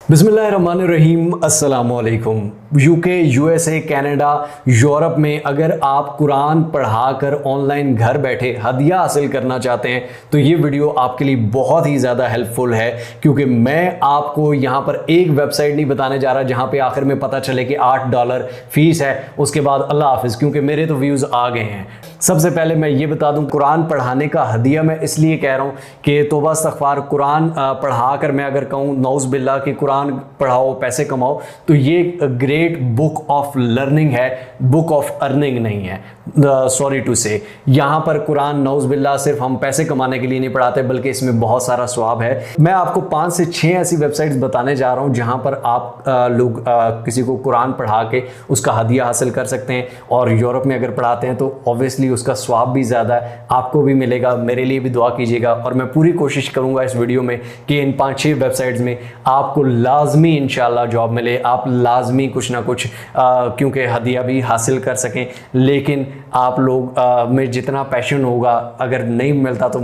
बिस्मिल्लाहिर्रहमानिर्रहीम अस्सलाम वालेकुम। यूके, यूएसए, कनाडा, यूरोप में अगर आप कुरान पढ़ाकर ऑनलाइन घर बैठे हदिया हासिल करना चाहते हैं तो ये वीडियो आपके लिए बहुत ही ज़्यादा हेल्पफुल है, क्योंकि मैं आपको यहाँ पर एक वेबसाइट नहीं बताने जा रहा जहाँ पे आखिर में पता चले कि $8 फीस है, उसके बाद अल्लाह हाफिज़, क्योंकि मेरे तो व्यूज़ आ गए हैं। सबसे पहले मैं ये बता दूं, कुरान पढ़ाने का हदिया मैं इसलिए कह रहा हूँ कि तौबा इस्तग़फ़ार, कुरान पढ़ा कर मैं अगर कहूँ नौज़ बिल्ला कि कुरान पढ़ाओ पैसे कमाओ, तो ये ग्रेट बुक ऑफ लर्निंग है, बुक ऑफ अर्निंग नहीं है। सॉरी टू से, यहाँ पर कुरान नौज़ बिल्ला सिर्फ हम पैसे कमाने के लिए नहीं पढ़ाते, बल्कि इसमें बहुत सारा स्वाब है। मैं आपको 5 से 6 ऐसी वेबसाइट्स बताने जा रहा हूँ जहाँ पर आप लोग किसी को कुरान पढ़ा के उसका हदिया हासिल कर सकते हैं। और यूरोप में अगर पढ़ाते हैं तो ऑब्वियसली उसका स्वाब भी ज़्यादा है, आपको भी मिलेगा। मेरे लिए भी दुआ कीजिएगा और मैं पूरी कोशिश करूँगा इस वीडियो में कि इन 5-6 वेबसाइट्स में आपको लाजमी इंशाल्लाह जॉब मिले, आप लाजमी कुछ ना कुछ क्योंकि हदिया भी हासिल कर सकें। लेकिन आप लोग में जितना पैशन होगा, अगर नहीं मिलता तो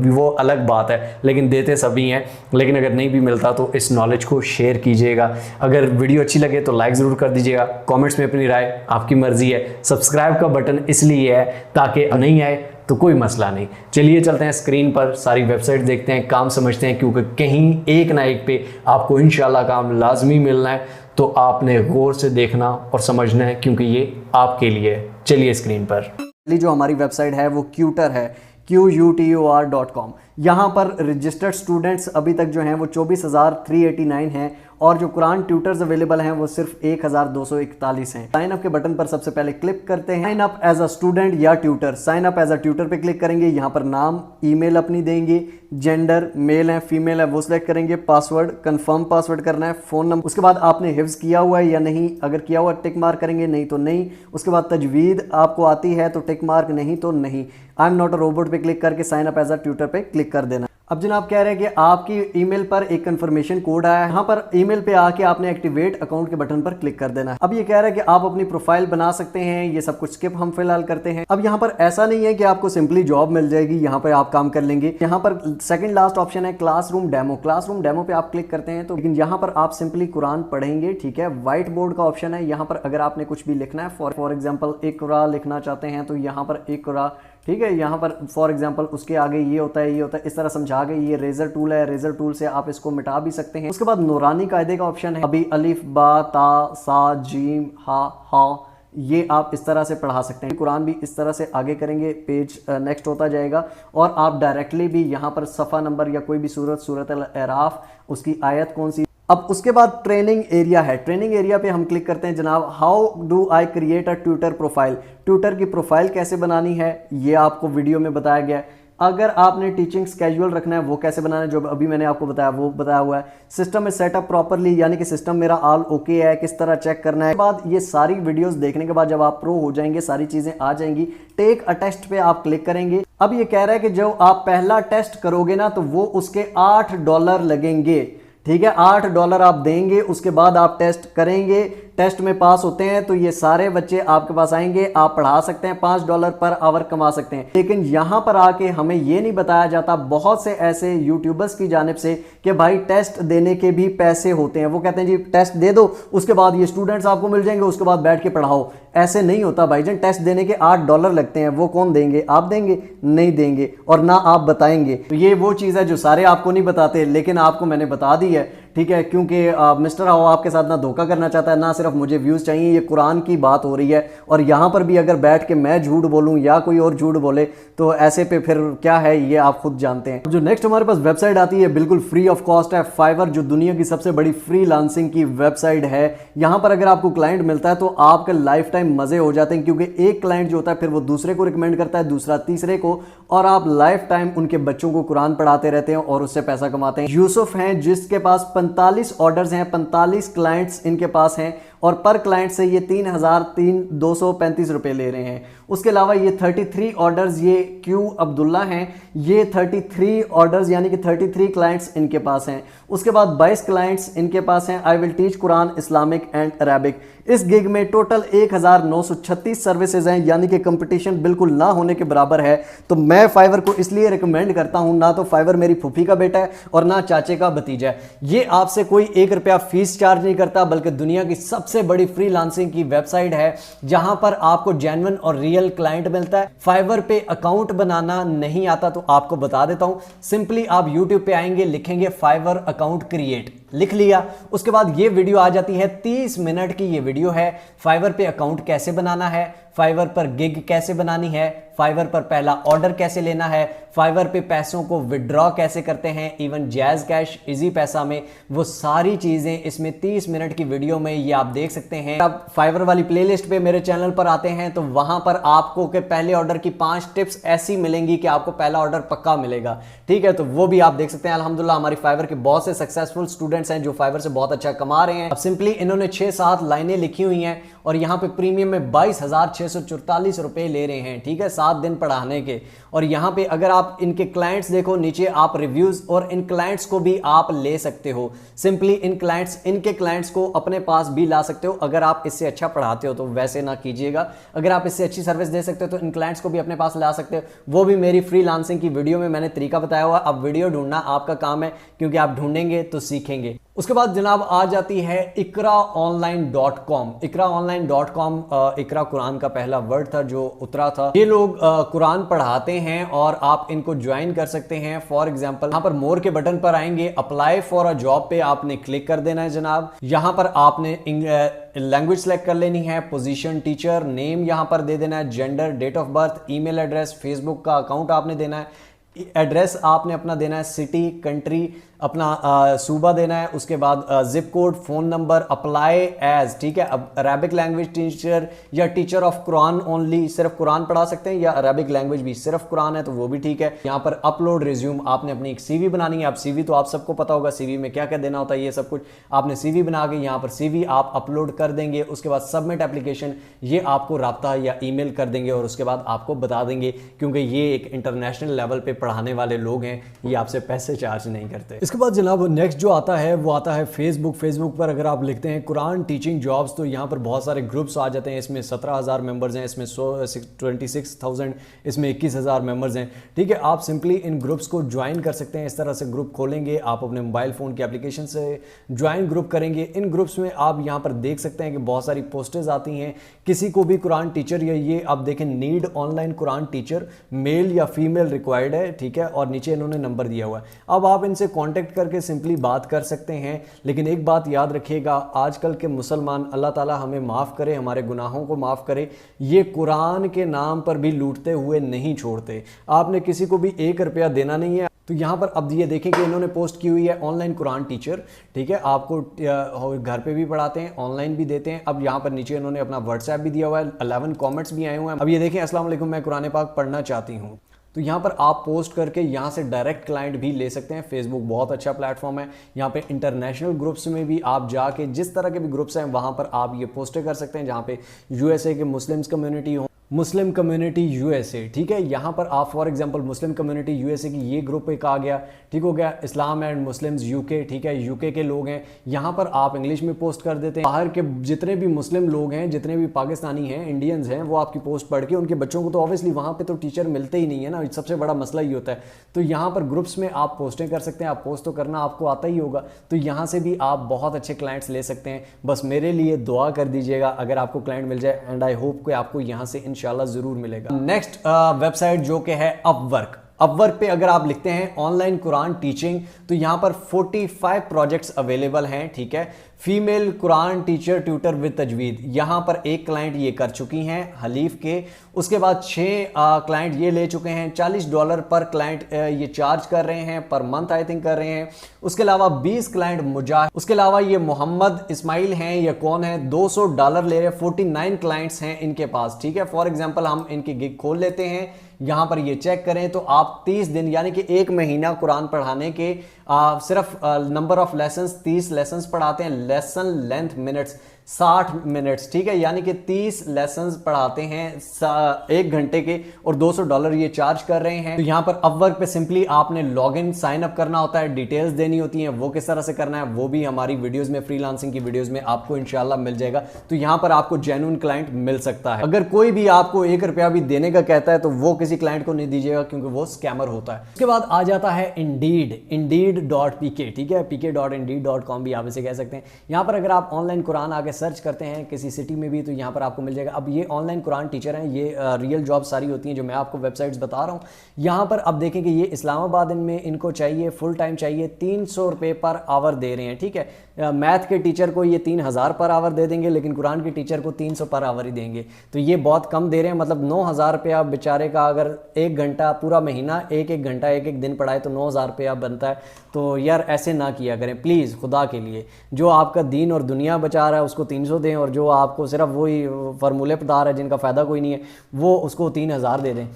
वो अलग बात है, लेकिन देते सभी हैं। लेकिन अगर नहीं भी मिलता तो इस नॉलेज को शेयर कीजिएगा। अगर वीडियो अच्छी लगे तो लाइक ज़रूर कर दीजिएगा, कमेंट्स में अपनी राय, आपकी मर्ज़ी है। सब्सक्राइब का बटन इसलिए है ताकि नहीं आए तो कोई मसला नहीं। चलिए चलते हैं स्क्रीन पर, सारी वेबसाइट देखते हैं, काम समझते हैं, क्योंकि कहीं एक ना एक पे आपको इंशाल्लाह काम लाजमी मिलना है। तो आपने गौर से देखना और समझना है, क्योंकि ये आपके लिए है। चलिए स्क्रीन पर जो हमारी वेबसाइट है वो क्यूटर है, QUTUR.com। यहाँ पर रजिस्टर्ड स्टूडेंट्स अभी तक जो हैं वो 24,389 हैं, और जो कुरान ट्यूटर्स अवेलेबल हैं वो सिर्फ 1,241 हैं। साइन अप के बटन पर सबसे पहले क्लिक करते हैं, sign up as a student या tutor. Sign up as a tutor पे क्लिक करेंगे, यहाँ पर नाम, ईमेल अपनी देंगे, जेंडर मेल है फीमेल है वो सिलेक्ट करेंगे, पासवर्ड कंफर्म पासवर्ड करना है, फ़ोन नंबर, उसके बाद आपने हिफ्ज़ किया हुआ है या नहीं, अगर किया हुआ टिक मार्क करेंगे, नहीं तो नहीं। उसके बाद तजवीद आपको आती है तो टिक मार्क, नहीं तो नहीं। I am not a robot पे क्लिक करके sign up as a tutor पे क्लिक कर देना। अब जनाब कह रहे हैं कि आपकी ईमेल पर एक कंफर्मेशन कोड आया है, यहाँ पर ईमेल पे आके आपने एक्टिवेट अकाउंट के बटन पर क्लिक कर देना है। अब ये कह रहा है कि आप अपनी प्रोफाइल बना सकते हैं, ये सब कुछ स्किप हम फिलहाल करते हैं। अब यहाँ पर ऐसा नहीं है कि आपको सिंपली जॉब मिल जाएगी, यहाँ पर आप काम कर लेंगे। यहाँ पर सेकंड लास्ट ऑप्शन है क्लासरूम डेमो। क्लासरूम डेमो पे आप क्लिक करते हैं तो लेकिन यहाँ पर आप सिंपली कुरान पढ़ेंगे, ठीक है। व्हाइट बोर्ड का ऑप्शन है, यहाँ पर अगर आपने कुछ भी लिखना है, फॉर एग्जाम्पल इकरा लिखना चाहते हैं तो यहाँ पर इकरा, ठीक है। यहाँ पर फॉर एग्जांपल उसके आगे ये होता है, ये होता है, इस तरह समझा के। ये रेजर टूल है, रेजर टूल से आप इसको मिटा भी सकते हैं। उसके बाद नूरानी कायदे का ऑप्शन है, अभी अलिफ बा ता सा जीम हा, ये आप इस तरह से पढ़ा सकते हैं। कुरान भी इस तरह से आगे करेंगे, पेज नेक्स्ट होता जाएगा, और आप डायरेक्टली भी यहाँ पर सफ़ा नंबर या कोई भी सूरत अल-अराफ, उसकी आयत कौन सी। अब उसके बाद ट्रेनिंग एरिया है, ट्रेनिंग एरिया पे हम क्लिक करते हैं जनाब। How do I create a tutor profile, tutor की प्रोफाइल कैसे बनानी है ये आपको वीडियो में बताया गया है। अगर आपने टीचिंग स्केड्यूल रखना है वो कैसे बनाना है, जो अभी मैंने आपको बताया वो बताया हुआ है। सिस्टम में सेटअप प्रॉपरली, यानी कि सिस्टम मेरा ऑल ओके है, किस तरह चेक करना है। बाद ये सारी वीडियोस देखने के बाद जब आप प्रो हो जाएंगे, सारी चीजें आ जाएंगी, टेक अ टेस्ट पे आप क्लिक करेंगे। अब ये कह रहा है कि जो आप पहला टेस्ट करोगे ना तो वो उसके $8 लगेंगे, ठीक है। $8 आप देंगे, उसके बाद आप टेस्ट करेंगे। टेस्ट में पास होते हैं तो ये सारे बच्चे आपके पास आएंगे, आप पढ़ा सकते हैं, $5 पर आवर कमा सकते हैं। लेकिन यहां पर आके हमें ये नहीं बताया जाता बहुत से ऐसे यूट्यूबर्स की जानिब से कि भाई टेस्ट देने के भी पैसे होते हैं। वो कहते हैं जी टेस्ट दे दो, उसके बाद ये स्टूडेंट्स आपको मिल जाएंगे, उसके बाद बैठ के पढ़ाओ। ऐसे नहीं होता भाईजान, टेस्ट देने के $8 लगते हैं, वो कौन देंगे? आप देंगे? नहीं देंगे, और ना आप बताएंगे। तो ये वो चीज़ है जो सारे आपको नहीं बताते, लेकिन आपको मैंने बता दी है, ठीक है। क्योंकि मिस्टर हाओ आपके साथ ना धोखा करना चाहता है, ना सिर्फ मुझे व्यूज़ चाहिए। ये कुरान की बात हो रही है, और यहाँ पर भी अगर बैठ के मैं झूठ बोलूँ या कोई और झूठ बोले तो ऐसे पे फिर क्या है ये आप खुद जानते हैं। जो नेक्स्ट हमारे पास वेबसाइट आती है बिल्कुल फ्री ऑफ कॉस्ट है, फाइवर, जो दुनिया की सबसे बड़ी फ्रीलांसिंग की वेबसाइट है। यहाँ पर अगर आपको क्लाइंट मिलता है तो आपके लाइफ टाइम मजे हो जाते हैं, क्योंकि एक क्लाइंट जो होता है फिर वो दूसरे को रिकमेंड करता है, दूसरा तीसरे को, और आप लाइफ टाइम उनके बच्चों को कुरान पढ़ाते रहते हैं और उससे पैसा कमाते हैं। यूसुफ हैं जिसके पास 45 ऑर्डर्स हैं, 45 क्लाइंट्स इनके पास हैं, और पर क्लाइंट से ये 3,235 रुपये ले रहे हैं। उसके अलावा ये 33 ऑर्डर्स ये क्यू अब्दुल्ला हैं, ये 33 ऑर्डर्स यानी कि 33 क्लाइंट्स इनके पास हैं। उसके बाद 22 क्लाइंट्स इनके पास हैं I will teach Quran Islamic and Arabic. इस गिग में टोटल 1936 सर्विसेज हैं, यानी कि कंपटीशन बिल्कुल ना होने के बराबर है। तो मैं फाइवर को इसलिए रिकमेंड करता हूं, ना तो फाइवर मेरी फूफी का बेटा है और ना चाचे का भतीजा है। ये आपसे कोई 1 रुपया फीस चार्ज नहीं करता, बल्कि दुनिया की सबसे बड़ी फ्रीलांसिंग की वेबसाइट है जहां पर आपको जेन्युइन और रियल क्लाइंट मिलता है। फाइवर पे अकाउंट बनाना नहीं आता तो आपको बता देता हूं, सिंपली आप यूट्यूब पे आएंगे, लिखेंगे फाइवर अकाउंट क्रिएट, लिख लिया, उसके बाद ये वीडियो आ जाती है। 30 मिनट की ये वीडियो है, फाइवर पे अकाउंट कैसे बनाना है, फाइवर पर गिग कैसे बनानी है, फाइवर पर पहला ऑर्डर कैसे लेना है, फाइवर पे पैसों को विड्रॉ कैसे करते हैं, इवन जैज कैश, इजी पैसा में, वो सारी चीजें इसमें 30 मिनट की वीडियो में ये आप देख सकते हैं। अब फाइवर वाली प्लेलिस्ट पे मेरे चैनल पर आते हैं तो वहां पर आपको के पहले ऑर्डर की 5 टिप्स ऐसी मिलेंगी कि आपको पहला ऑर्डर पक्का मिलेगा। ठीक है, तो वो भी आप देख सकते हैं। अल्हम्दुलिल्लाह हमारी फाइवर के बहुत से सक्सेसफुल स्टूडेंट्स हैं जो फाइवर से बहुत अच्छा कमा रहे हैं। अब सिंपली इन्होंने 6-7 लाइनें लिखी हुई हैं और यहाँ पे प्रीमियम में 22,644 रुपए ले रहे हैं। ठीक है, 7 दिन पढ़ाने के। और यहाँ पे अगर आप इनके क्लाइंट्स देखो, नीचे आप रिव्यूज और इन क्लाइंट्स को भी आप ले सकते हो। सिंपली इनके क्लाइंट्स को अपने पास भी ला सकते हो अगर आप इससे अच्छा पढ़ाते हो तो। वैसे ना कीजिएगा, अगर आप इससे अच्छी सर्विस दे सकते हो तो इन क्लाइंट्स को भी अपने पास ला सकते हो। वो भी मेरी फ्रीलांसिंग की वीडियो में मैंने तरीका बताया हुआ। अब वीडियो ढूंढना आपका काम है, क्योंकि आप ढूंढेंगे तो सीखेंगे। उसके बाद जनाब आ जाती है iqraonline.com। iqraonline.com, इकरा कुरान का पहला वर्ड था जो उतरा था। ये लोग कुरान पढ़ाते हैं और आप इनको ज्वाइन कर सकते हैं। फॉर एग्जांपल यहां पर मोर के बटन पर आएंगे, अप्लाई फॉर अ जॉब पे आपने क्लिक कर देना है जनाब। यहां पर आपने लैंग्वेज सेलेक्ट कर लेनी है, पोजीशन टीचर, नेम यहां पर दे देना है, gender, date of birth, email address, Facebook का अकाउंट आपने देना है, एड्रेस आपने अपना देना है, सिटी, कंट्री, अपना सूबा देना है, उसके बाद zip code, phone number, apply as. ठीक है, अब अरेबिक लैंग्वेज टीचर या टीचर ऑफ कुरान ओनली, सिर्फ कुरान पढ़ा सकते हैं, या अरेबिक लैंग्वेज भी सिर्फ कुरान है तो वो भी ठीक है। यहाँ पर अपलोड रिज्यूम, आपने अपनी एक सीवी बनानी है। अब सीवी तो आप सबको पता होगा, सीवी में क्या क्या देना होता है, ये सब कुछ आपने सीवी बना के यहाँ पर सीवी आप अपलोड कर देंगे। उसके बाद सबमिट एप्लीकेशन, ये आपको राब्ता या ईमेल कर देंगे और उसके बाद आपको बता देंगे, क्योंकि ये एक इंटरनेशनल लेवल पे पढ़ाने वाले लोग हैं, ये आपसे पैसे चार्ज नहीं करते। इसके बाद जनाब नेक्स्ट जो आता है वो आता है फेसबुक। फेसबुक पर अगर आप लिखते हैं कुरान टीचिंग जॉब्स तो यहाँ पर बहुत सारे ग्रुप्स आ जाते हैं। इसमें 17,000 मेंबर्स हैं, इसमें 26,000, इसमें 21,000 मेंबर्स हैं। ठीक है, आप सिंपली इन ग्रुप्स को ज्वाइन कर सकते हैं। इस तरह से ग्रुप खोलेंगे, आप अपने मोबाइल फ़ोन की एप्लीकेशन से ज्वाइन ग्रुप करेंगे। इन ग्रुप्स में आप यहाँ पर देख सकते हैं कि बहुत सारी पोस्टेज आती हैं। किसी को भी कुरान टीचर, या ये आप देखें need online Quran teacher, male या फीमेल रिक्वायर्ड है। ठीक है, और नीचे इन्होंने नंबर दिया हुआ है। अब आप इनसे कॉन्टेक्ट करके सिंपली बात कर सकते हैं। लेकिन एक बात याद रखिएगा, आजकल के मुसलमान, अल्लाह ताला हमें माफ़ करे, हमारे गुनाहों को माफ़ करे, ये कुरान के नाम पर भी लूटते हुए नहीं छोड़ते। आपने किसी को भी 1 रुपया देना नहीं है। तो यहाँ पर अब ये देखें कि इन्होंने पोस्ट की हुई है ऑनलाइन कुरान टीचर। ठीक है, आपको घर पे भी पढ़ाते हैं, ऑनलाइन भी देते हैं। अब यहाँ पर नीचे इन्होंने अपना व्हाट्सएप भी दिया हुआ है, 11 कमेंट्स भी आए हुए हैं। अब ये देखें, अस्सलाम वालेकुम, मैं कुरान पाक पढ़ना चाहती हूँ। तो यहाँ पर आप पोस्ट करके यहाँ से डायरेक्ट क्लाइंट भी ले सकते हैं। फेसबुक बहुत अच्छा प्लेटफॉर्म है। यहाँ पे इंटरनेशनल ग्रुप्स में भी आप जाके, जिस तरह के भी ग्रुप्स हैं वहाँ पर आप ये पोस्टें कर सकते हैं, जहाँ पे यूएसए के मुस्लिम्स कम्युनिटी हो, मुस्लिम कम्युनिटी यूएसए। ठीक है, यहाँ पर आप for example Muslim community USA की ये ग्रुप एक आ गया। ठीक हो गया, इस्लाम एंड मुस्लिम्स यूके। ठीक है, यूके के लोग हैं, यहाँ पर आप इंग्लिश में पोस्ट कर देते हैं। बाहर के जितने भी मुस्लिम लोग हैं, जितने भी पाकिस्तानी हैं, इंडियंस हैं, वो आपकी पोस्ट पढ़ के उनके बच्चों को, तो ऑब्वियसली वहाँ पर तो टीचर मिलते ही नहीं है ना, सबसे बड़ा मसला ही होता है। तो यहाँ पर ग्रुप्स में आप पोस्टें कर सकते हैं। आप पोस्ट तो करना आपको आता ही होगा, तो यहाँ से भी आप बहुत अच्छे क्लाइंट्स ले सकते हैं। बस मेरे लिए दुआ कर दीजिएगा अगर आपको क्लाइंट मिल जाए, एंड आई होप कि आपको यहाँ से इंशाल्लाह जरूर मिलेगा। नेक्स्ट वेबसाइट जो कि है अपवर्क। अपवर्क पे अगर आप लिखते हैं ऑनलाइन कुरान टीचिंग तो यहाँ पर 45 प्रोजेक्ट्स अवेलेबल हैं। ठीक है, फीमेल कुरान टीचर ट्यूटर विद तजवीद, यहाँ पर एक क्लाइंट ये कर चुकी हैं हलीफ के। उसके बाद 6 क्लाइंट ये ले चुके हैं। $40 पर क्लाइंट ये चार्ज कर रहे हैं, पर मंथ आई थिंक कर रहे हैं। उसके अलावा 20 क्लाइंट मुजाहिद, उसके अलावा ये मोहम्मद इस्माइल हैं, ये कौन है, $200 ले रहे हैं। 49 क्लाइंट्स हैं इनके पास। ठीक है, फॉर एग्जाम्पल हम इनकी गिग खोल लेते हैं। यहाँ पर ये चेक करें तो आप 30 दिन यानी कि 1 महीना कुरान पढ़ाने के सिर्फ नंबर ऑफ लेसन्स 30 लेसन्स पढ़ाते हैं। लेसन लेंथ मिनट्स 60 मिनट्स, ठीक है, यानी कि 30 लेसन्स पढ़ाते हैं 1 घंटे के और $200 ये चार्ज कर रहे हैं। तो यहाँ पर अपवर्क पे सिंपली आपने लॉगिन साइन अप करना होता है, डिटेल्स देनी होती हैं, वो किस तरह से करना है वो भी हमारी वीडियोस में, फ्रीलांसिंग की वीडियोस में आपको इंशाल्लाह मिल जाएगा। तो यहाँ पर आपको जेन्युइन क्लाइंट मिल सकता है। अगर कोई भी आपको 1 रुपया भी देने का कहता है तो वो किसी क्लाइंट को नहीं दीजिएगा, क्योंकि वो स्कैमर होता है। उसके बाद आ जाता है indeed.pk, ठीक है, pk.indeed.com भी आप इसे कह सकते हैं। यहाँ पर अगर आप ऑनलाइन कुरान आके सर्च करते हैं किसी सिटी में भी तो यहाँ पर आपको मिल जाएगा। अब ये ऑनलाइन कुरान टीचर हैं, ये रियल जॉब सारी होती हैं जो मैं आपको वेबसाइट्स बता रहा हूँ। यहाँ पर अब देखें कि ये इस्लामाबाद में इनको चाहिए फुल टाइम चाहिए, 300 रुपये पर आवर दे रहे हैं, ठीक है। मैथ के टीचर को ये 3000 पर आवर दे देंगे, लेकिन कुरान के टीचर को 300 पर आवर ही देंगे। तो ये बहुत कम दे रहे हैं, मतलब 9000 रुपया बेचारे का अगर 1 घंटा पूरा महीना 1-1 घंटा 1-1 दिन पढ़ाए तो 9000 रुपया बनता है। तो यार ऐसे ना किया करें प्लीज़, खुदा के लिए। जो आपका दीन और दुनिया बचा रहा है उसको 300 दें, और जो आपको सिर्फ वही फार्मूले पता रहा है जिनका फ़ायदा कोई नहीं है वो उसको 3000 दे दें।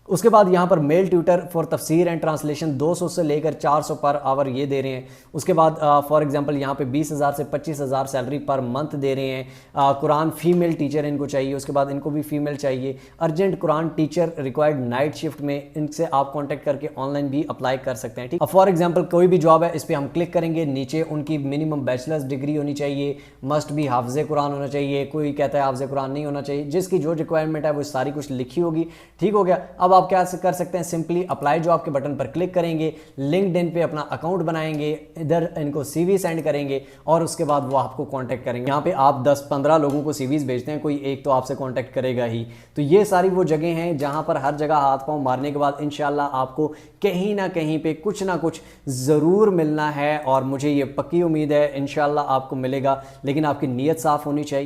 उसके बाद यहाँ पर मेल ट्यूटर फॉर तफसीर एंड ट्रांसलेशन 200 से लेकर 400 पर आवर ये दे रहे हैं। उसके बाद फॉर एग्जांपल यहाँ पे 20,000 से 25,000 सैलरी पर मंथ दे रहे हैं। कुरान फीमेल टीचर इनको चाहिए, उसके बाद इनको भी फीमेल चाहिए। Urgent Quran teacher required night shift में, इनसे आप कॉन्टैक्ट करके ऑनलाइन भी अप्लाई कर सकते हैं, ठीक। अब फॉर एग्जाम्पल कोई भी जॉब है, इस पर हम क्लिक करेंगे, नीचे उनकी मिनिमम बैचलर्स डिग्री होनी चाहिए, मस्ट भी हाफजे कुरान होना चाहिए, कोई कहता है हाफजे कुरान नहीं होना चाहिए, जिसकी जो रिक्वायरमेंट है वो सारी कुछ लिखी होगी, ठीक हो गया। अब आप क्या कर सकते हैं, सिंपली अप्लाई जॉब के बटन पर क्लिक करेंगे, लिंक्डइन पे अपना अकाउंट बनाएंगे, इधर इनको सीवी सेंड करेंगे और उसके बाद वो आपको कांटेक्ट करेंगे। यहाँ पे आप 10-15 लोगों को सीवीज भेजते हैं, कोई एक तो आपसे कांटेक्ट करेगा ही। तो ये सारी वो जगह हैं जहाँ पर हर जगह हाथ पांव मारने के बाद इंशाल्लाह आपको कहीं ना कहीं पे कुछ ना कुछ ज़रूर मिलना है, और मुझे ये पक्की उम्मीद है इंशाल्लाह आपको मिलेगा, लेकिन आपकी नीयत साफ़ होनी चाहिए।